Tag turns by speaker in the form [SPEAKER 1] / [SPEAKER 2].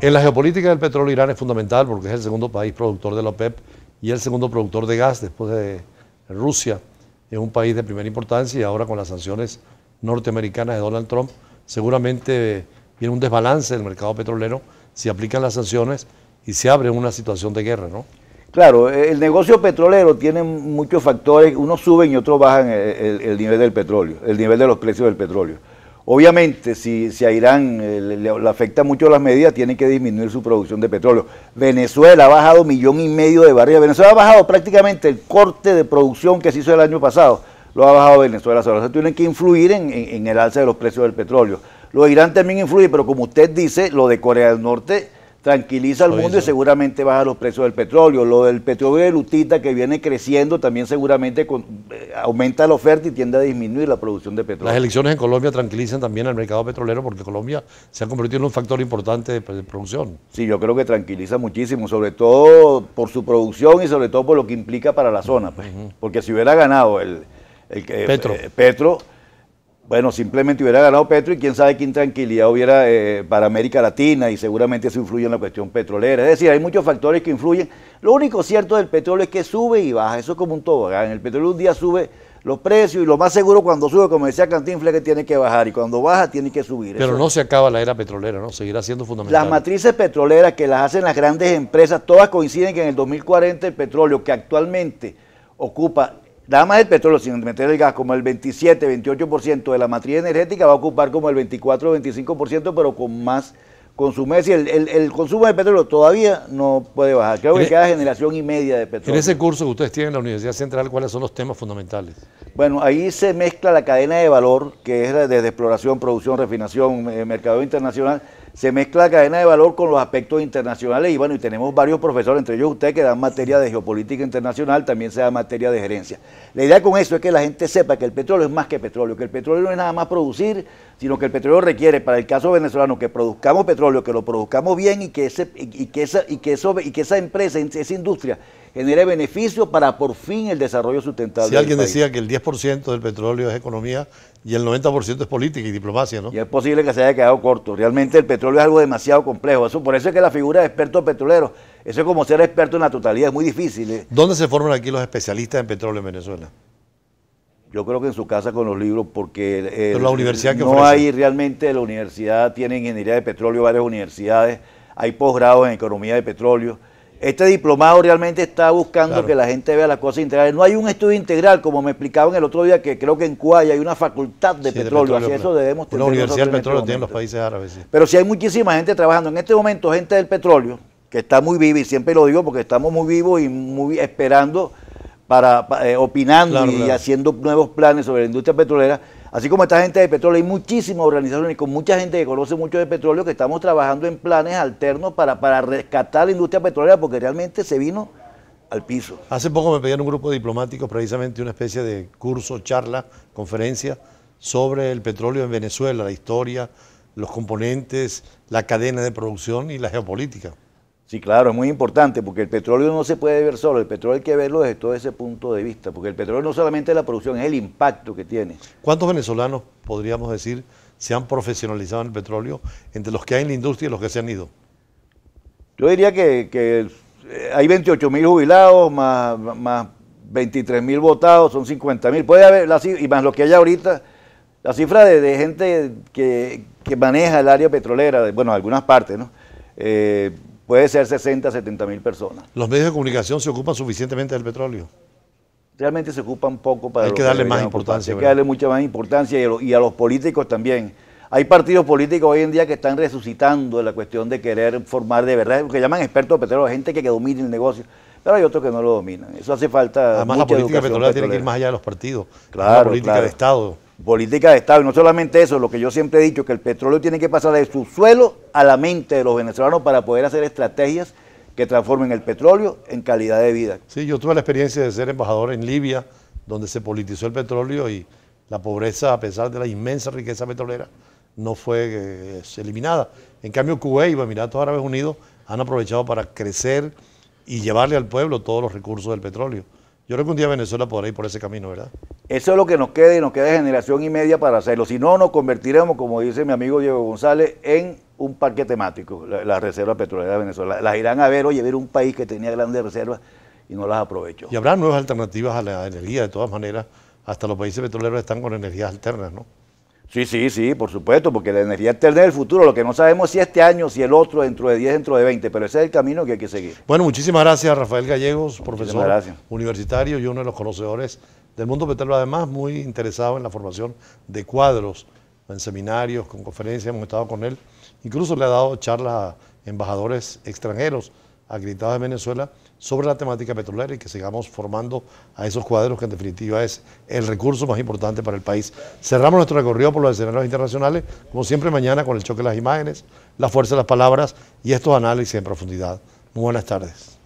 [SPEAKER 1] En la geopolítica del petróleo, Irán es fundamental porque es el segundo país productor de la OPEP y el segundo productor de gas después de Rusia. Es un país de primera importancia y ahora con las sanciones norteamericanas de Donald Trump, seguramente viene un desbalance del mercado petrolero si aplican las sanciones y se abre una situación de guerra, ¿no?
[SPEAKER 2] Claro, el negocio petrolero tiene muchos factores, unos suben y otros bajan el nivel del petróleo, el nivel de los precios del petróleo. Obviamente, si a Irán le afecta mucho las medidas, tiene que disminuir su producción de petróleo. Venezuela ha bajado 1,5 millones de barriles. Venezuela ha bajado prácticamente el corte de producción que se hizo el año pasado. Lo ha bajado Venezuela. O sea, tienen que influir en el alza de los precios del petróleo. Lo de Irán también influye, pero como usted dice, lo de Corea del Norte tranquiliza al mundo y seguramente baja los precios del petróleo. Lo del petróleo de lutita que viene creciendo también seguramente aumenta la oferta y tiende a disminuir la producción de petróleo.
[SPEAKER 1] Las elecciones en Colombia tranquilizan también al mercado petrolero porque Colombia se ha convertido en un factor importante de producción.
[SPEAKER 2] Sí, yo creo que tranquiliza muchísimo, sobre todo por su producción y sobre todo por lo que implica para la zona. Pues. Porque si hubiera ganado Petro, bueno, simplemente hubiera ganado Petro y quién sabe qué intranquilidad hubiera para América Latina y seguramente eso influye en la cuestión petrolera. Es decir, hay muchos factores que influyen. Lo único cierto del petróleo es que sube y baja, eso es como un tobogán. El petróleo un día sube los precios y lo más seguro cuando sube, como decía Cantinflas, que tiene que bajar y cuando baja tiene que subir.
[SPEAKER 1] Pero no se acaba la era petrolera, ¿no? Seguirá siendo fundamental.
[SPEAKER 2] Las matrices petroleras que las hacen las grandes empresas, todas coinciden que en el 2040 el petróleo que actualmente ocupa nada más el petróleo, sin meter el gas, como el 27-28% de la matriz energética, va a ocupar como el 24-25%, pero con más consumo. Es decir, el consumo de petróleo todavía no puede bajar. Creo que queda 1,5 generaciones de petróleo.
[SPEAKER 1] En ese curso que ustedes tienen en la Universidad Central, ¿cuáles son los temas fundamentales?
[SPEAKER 2] Bueno, ahí se mezcla la cadena de valor, que es desde exploración, producción, refinación, mercado internacional. Se mezcla la cadena de valor con los aspectos internacionales y bueno, y tenemos varios profesores, entre ellos ustedes que dan materia de geopolítica internacional, también se da materia de gerencia. La idea con eso es que la gente sepa que el petróleo es más que petróleo, que el petróleo no es nada más producir, sino que el petróleo requiere, para el caso venezolano, que produzcamos petróleo, que lo produzcamos bien y que esa empresa, esa industria genere beneficios para por fin el desarrollo sustentable.
[SPEAKER 1] Si alguien decía que el 10% del petróleo es economía y el 90% es política y diplomacia, ¿no?
[SPEAKER 2] Y es posible que se haya quedado corto. Realmente el petróleo es algo demasiado complejo. Por eso es que la figura de experto petrolero, eso es como ser experto en la totalidad, es muy difícil.
[SPEAKER 1] ¿Dónde se forman aquí los especialistas en petróleo en Venezuela?
[SPEAKER 2] Yo creo que en su casa con los libros, porque
[SPEAKER 1] pero la universidad que
[SPEAKER 2] no
[SPEAKER 1] ofrece.
[SPEAKER 2] hay realmente, la universidad tiene ingeniería de petróleo, varias universidades, hay posgrados en economía de petróleo. Este diplomado realmente está buscando que la gente vea las cosas integrales. No hay un estudio integral, como me explicaban el otro día, que creo que en Cuaya hay una facultad de petróleo. Así eso debemos tener.
[SPEAKER 1] Una universidad del petróleo tiene en los países árabes. Sí.
[SPEAKER 2] Pero sí hay muchísima gente trabajando. En este momento, gente del petróleo, que está muy viva, y siempre lo digo porque estamos muy vivos y muy esperando, opinando y haciendo nuevos planes sobre la industria petrolera. Así como esta gente de petróleo, hay muchísimas organizaciones y con mucha gente que conoce mucho de petróleo que estamos trabajando en planes alternos para rescatar la industria petrolera porque realmente se vino al piso.
[SPEAKER 1] Hace poco me pedían un grupo de diplomáticos precisamente una especie de curso, charla, conferencia sobre el petróleo en Venezuela, la historia, los componentes, la cadena de producción y la geopolítica.
[SPEAKER 2] Sí, claro, es muy importante porque el petróleo no se puede ver solo, el petróleo hay que verlo desde todo ese punto de vista, porque el petróleo no solamente es la producción, es el impacto que tiene.
[SPEAKER 1] ¿Cuántos venezolanos, podríamos decir, se han profesionalizado en el petróleo, entre los que hay en la industria y los que se han ido?
[SPEAKER 2] Yo diría que hay 28.000 jubilados, más 23.000 votados, son 50.000. Puede haber, y más lo que hay ahorita, la cifra de gente que maneja el área petrolera, bueno, algunas partes, ¿no? Puede ser 60, 70.000 personas.
[SPEAKER 1] ¿Los medios de comunicación se ocupan suficientemente del petróleo?
[SPEAKER 2] Realmente se ocupan poco para...
[SPEAKER 1] Hay que darle más importancia.
[SPEAKER 2] Hay que darle mucha más importancia y a los políticos también. Hay partidos políticos hoy en día que están resucitando la cuestión de querer formar de verdad, lo que llaman expertos petroleros, gente que domine el negocio, pero hay otros que no lo dominan. Eso hace falta.
[SPEAKER 1] Además, la política petrolera tiene que ir más allá de los partidos.
[SPEAKER 2] Claro,
[SPEAKER 1] la política de Estado.
[SPEAKER 2] Política de Estado, y no solamente eso, lo que yo siempre he dicho, que el petróleo tiene que pasar de su suelo a la mente de los venezolanos para poder hacer estrategias que transformen el petróleo en calidad de vida.
[SPEAKER 1] Sí, yo tuve la experiencia de ser embajador en Libia, donde se politizó el petróleo y la pobreza, a pesar de la inmensa riqueza petrolera, no fue eliminada. En cambio, Kuwait y los Emiratos Árabes Unidos han aprovechado para crecer y llevarle al pueblo todos los recursos del petróleo. Yo creo que un día Venezuela podrá ir por ese camino, ¿verdad?
[SPEAKER 2] Eso es lo que nos queda y nos queda generación y media para hacerlo. Si no, nos convertiremos, como dice mi amigo Diego González, en un parque temático, la reserva petrolera de Venezuela. Las irán a ver, oye, ver un país que tenía grandes reservas y no las aprovechó.
[SPEAKER 1] Y habrá nuevas alternativas a la energía, de todas maneras, hasta los países petroleros están con energías alternas, ¿no?
[SPEAKER 2] Sí, por supuesto, porque la energía alterna es el futuro. Lo que no sabemos si este año, si el otro, dentro de 10, dentro de 20, pero ese es el camino que hay que seguir.
[SPEAKER 1] Bueno, muchísimas gracias, Rafael Gallegos, profesor
[SPEAKER 2] gracias.
[SPEAKER 1] universitario y uno de los conocedores del mundo petrolero, además muy interesado en la formación de cuadros, en seminarios, con conferencias, hemos estado con él. Incluso le ha dado charlas a embajadores extranjeros acreditados en Venezuela sobre la temática petrolera y que sigamos formando a esos cuadros que en definitiva es el recurso más importante para el país. Cerramos nuestro recorrido por los escenarios internacionales, como siempre mañana con el choque de las imágenes, la fuerza de las palabras y estos análisis en profundidad. Muy buenas tardes.